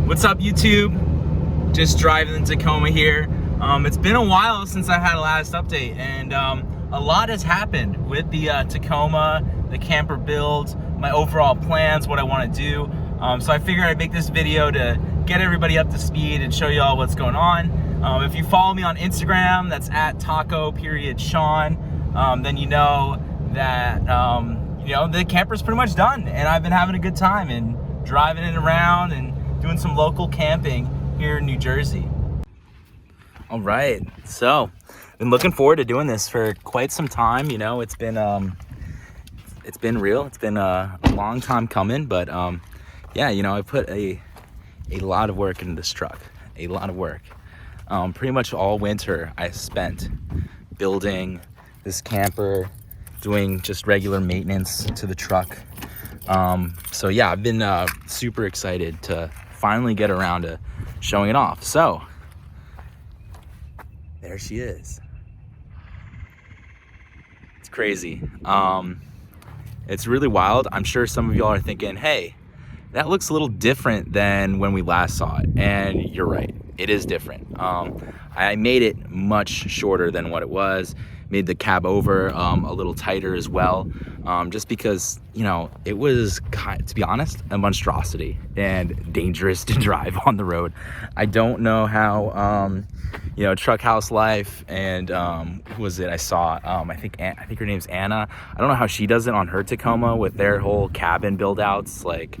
What's up, YouTube? Just driving in Tacoma here. It's been a while since I had a last update, and a lot has happened with the Tacoma, the camper build, my overall plans, what I want to do. So I figured I'd make this video to get everybody up to speed and show you all what's going on. If you follow me on Instagram, that's at taco.sean, then you know that the camper's pretty much done, and I've been having a good time and driving it around and doing some local camping here in New Jersey. All right, so been looking forward to doing this for quite some time. It's been real. It's been a long time coming, but yeah, I put a lot of work into this truck, a lot of work. Pretty much all winter I spent building this camper, doing just regular maintenance to the truck. So yeah, I've been super excited to finally get around to showing it off. So there she is. It's crazy. It's really wild. I'm sure some of y'all are thinking, hey, that looks a little different than when we last saw it. And you're right, it is different. I made it much shorter than what it was. Made the cab over a little tighter as well, just because it was, to be honest, a monstrosity and dangerous to drive on the road. I don't know how Truck House Life and who was it I saw, I think her name's Anna. I don't know how she does it on her Tacoma with their whole cabin build outs. Like,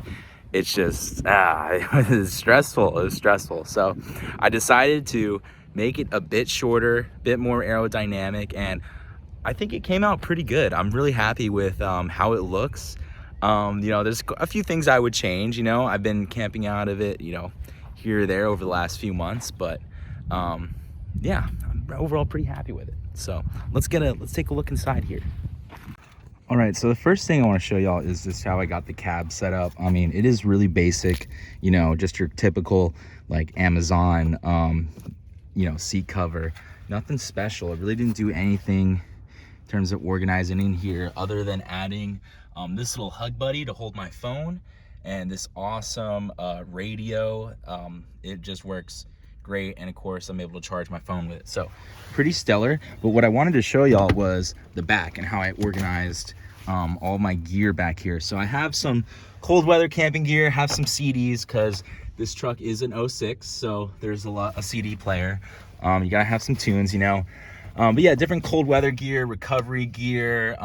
it's just it was stressful. It was stressful. So I decided to make it a bit shorter, a bit more aerodynamic, and I think it came out pretty good. I'm really happy with how it looks. There's a few things I would change. I've been camping out of it, here or there over the last few months, but yeah, I'm overall pretty happy with it. So let's take a look inside here. All right, so the first thing I want to show y'all is just how I got the cab set up. I mean, it is really basic, just your typical like Amazon seat cover. Nothing special. I really didn't do anything in terms of organizing in here other than adding this little hug buddy to hold my phone and this awesome radio. It just works great, and of course I'm able to charge my phone with it, so pretty stellar. But what I wanted to show y'all was the back and how I organized all my gear back here. So I have some cold weather camping gear, have some CDs because this truck is an 06, so there's a CD player. You gotta have some tunes, but yeah, different cold weather gear, recovery gear,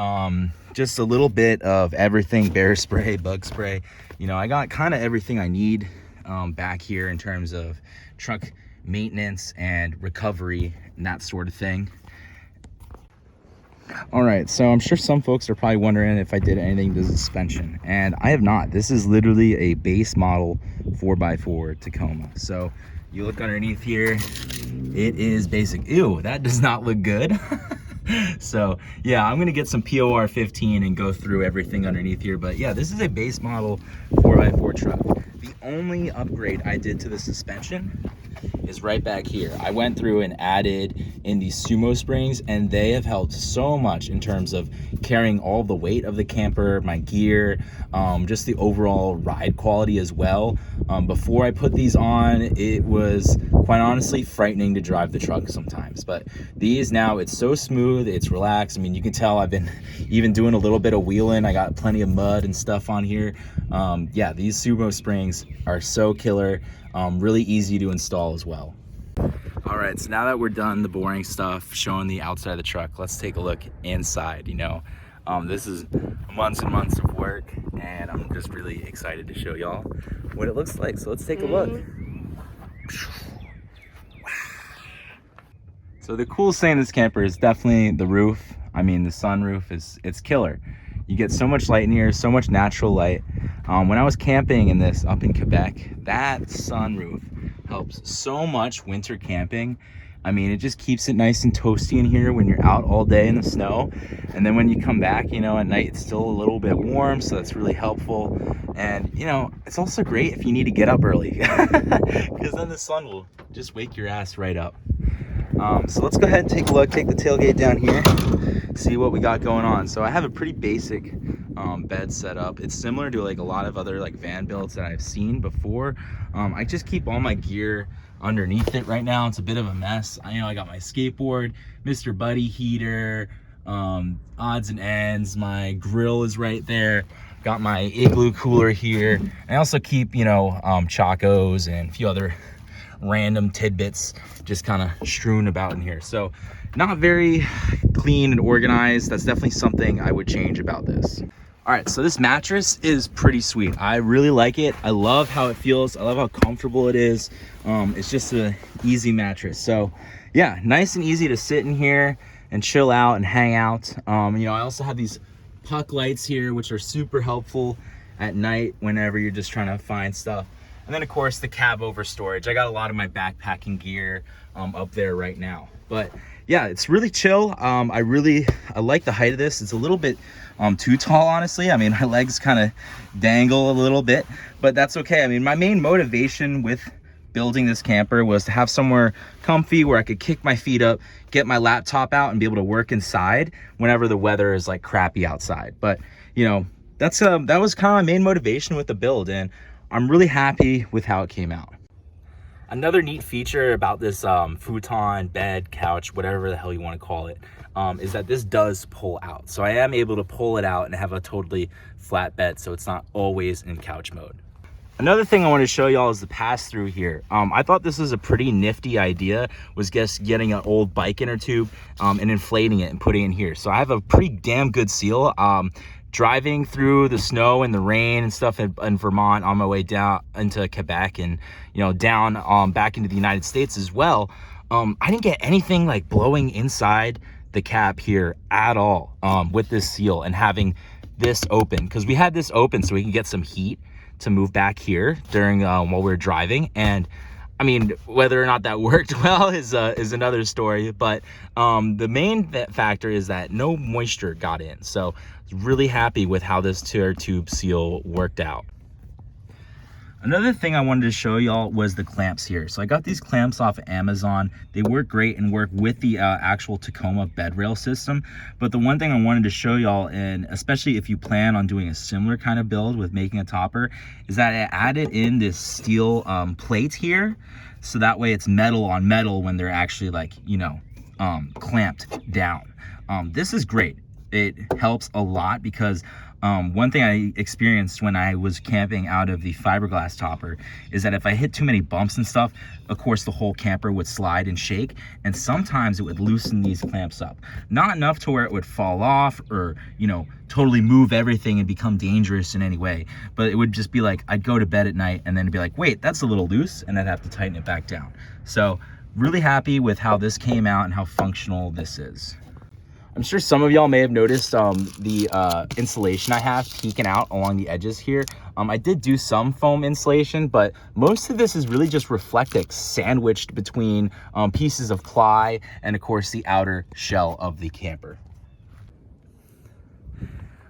just a little bit of everything, bear spray, bug spray. I got kind of everything I need back here in terms of truck maintenance and recovery and that sort of thing. All right, so I'm sure some folks are probably wondering if I did anything to the suspension, and I have not. This is literally a base model 4x4 Tacoma. So you look underneath here, it is basic. Ew, that does not look good. So yeah, I'm gonna get some POR 15 and go through everything underneath here. But yeah, this is a base model 4x4 truck. The only upgrade I did to the suspension is right back here. I went through and added in these sumo springs, and they have helped so much in terms of carrying all the weight of the camper, my gear, just the overall ride quality as well. Before I put these on, it was quite honestly frightening to drive the truck sometimes, but these now, it's so smooth, it's relaxed. I mean, you can tell I've been even doing a little bit of wheeling. I got plenty of mud and stuff on here. Yeah, these sumo springs are so killer. Really easy to install as well. All right, so now that we're done the boring stuff, showing the outside of the truck, let's take a look inside. This is months and months of work, and I'm just really excited to show y'all what it looks like. So let's take a look. So the coolest thing in this camper is definitely the roof. I mean, the sunroof it's killer. You get so much light in here, so much natural light. When I was camping in this up in Quebec, that sunroof helps so much winter camping. I mean, it just keeps it nice and toasty in here when you're out all day in the snow. And then when you come back, at night, it's still a little bit warm, so that's really helpful. And, it's also great if you need to get up early, because then the sun will just wake your ass right up. So let's go ahead and take a look, take the tailgate down here, see what we got going on. So I have a pretty basic bed setup. It's similar to like a lot of other like van builds that I've seen before. I just keep all my gear underneath it right now. It's a bit of a mess. I got my skateboard, Mr. Buddy heater, odds and ends. My grill is right there. Got my igloo cooler here. I also keep, Chacos and a few other random tidbits just kind of strewn about in here. So not very clean and organized. That's definitely something I would change about this. All right, so this mattress is pretty sweet. I really like it. I love how it feels. I love how comfortable it is. It's just an easy mattress. So yeah, nice and easy to sit in here and chill out and hang out. I also have these puck lights here, which are super helpful at night whenever you're just trying to find stuff. And then of course the cab over storage. I got a lot of my backpacking gear up there right now. But yeah, it's really chill. I like the height of this. It's a little bit too tall, honestly. I mean, my legs kind of dangle a little bit, but that's okay. I mean, my main motivation with building this camper was to have somewhere comfy where I could kick my feet up, get my laptop out, and be able to work inside whenever the weather is like crappy outside. But that was kind of my main motivation with the build, and I'm really happy with how it came out. Another neat feature about this futon, bed, couch, whatever the hell you want to call it, is that this does pull out. So I am able to pull it out and have a totally flat bed, so it's not always in couch mode. Another thing I want to show y'all is the pass-through here. I thought this was a pretty nifty idea, was just getting an old bike inner tube and inflating it and putting it in here. So I have a pretty damn good seal. Driving through the snow and the rain and stuff in Vermont on my way down into Quebec and down back into the United States as well, I didn't get anything like blowing inside the cap here at all with this seal and having this open, because we had this open so we can get some heat to move back here during while we were driving. And I mean, whether or not that worked well is another story, but the main factor is that no moisture got in. So really happy with how this tear tube seal worked out. Another thing I wanted to show y'all was the clamps here. So I got these clamps off of Amazon. They work great and work with the actual Tacoma bed rail system. But the one thing I wanted to show y'all, and especially if you plan on doing a similar kind of build with making a topper, is that I added in this steel plate here. So that way it's metal on metal when they're actually like, clamped down. This is great. It helps a lot because one thing I experienced when I was camping out of the fiberglass topper is that if I hit too many bumps and stuff, of course the whole camper would slide and shake, and sometimes it would loosen these clamps up. Not enough to where it would fall off or, totally move everything and become dangerous in any way, but it would just be like, I'd go to bed at night and then it'd be like, wait, that's a little loose, and I'd have to tighten it back down. So really happy with how this came out and how functional this is. I'm sure some of y'all may have noticed the insulation I have peeking out along the edges here. I did do some foam insulation, but most of this is really just Reflectix sandwiched between pieces of ply and of course the outer shell of the camper.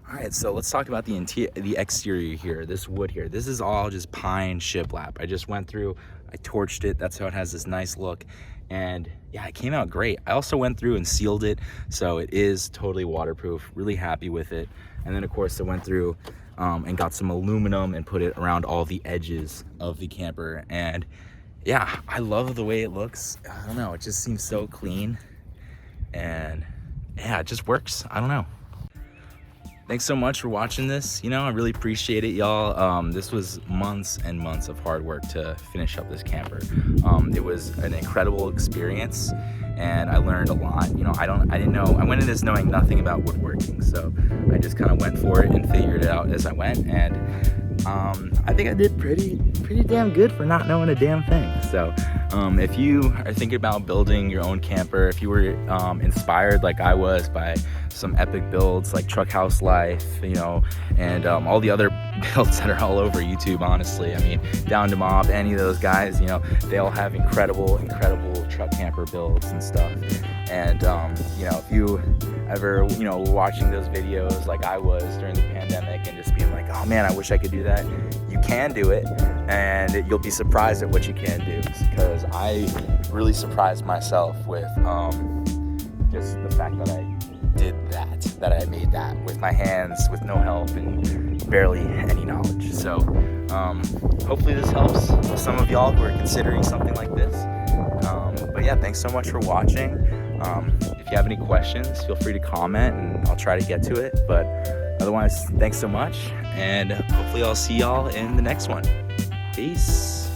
All right, so let's talk about the exterior here, this wood here. This is all just pine shiplap. I just went through, I torched it. That's how it has this nice look. And yeah, it came out great. I also went through and sealed it, so it is totally waterproof. Really happy with it. And then of course I went through and got some aluminum and put it around all the edges of the camper. And yeah, I love the way it looks. I don't know, it just seems so clean. And yeah, it just works. I don't know. Thanks so much for watching this. I really appreciate it, y'all. This was months and months of hard work to finish up this camper. It was an incredible experience, and I learned a lot. I didn't know. I went into this knowing nothing about woodworking, so I just kind of went for it and figured it out as I went. And I think I did pretty damn good for not knowing a damn thing. So if you are thinking about building your own camper, if you were inspired like I was by some epic builds like Truck House Life, and all the other builds that are all over YouTube, honestly. I mean, Down to Mob, any of those guys, they all have incredible truck camper builds and stuff. And if you ever watching those videos like I was during the pandemic and just being like, oh man, I wish I could do that, you can do it, and you'll be surprised at what you can do, because I really surprised myself with just the fact that I did that. that I made that with my hands, with no help and barely any knowledge. So hopefully this helps some of y'all who are considering something like this. But yeah, thanks so much for watching. If you have any questions, feel free to comment and I'll try to get to it. But otherwise, thanks so much, and hopefully I'll see y'all in the next one. Peace.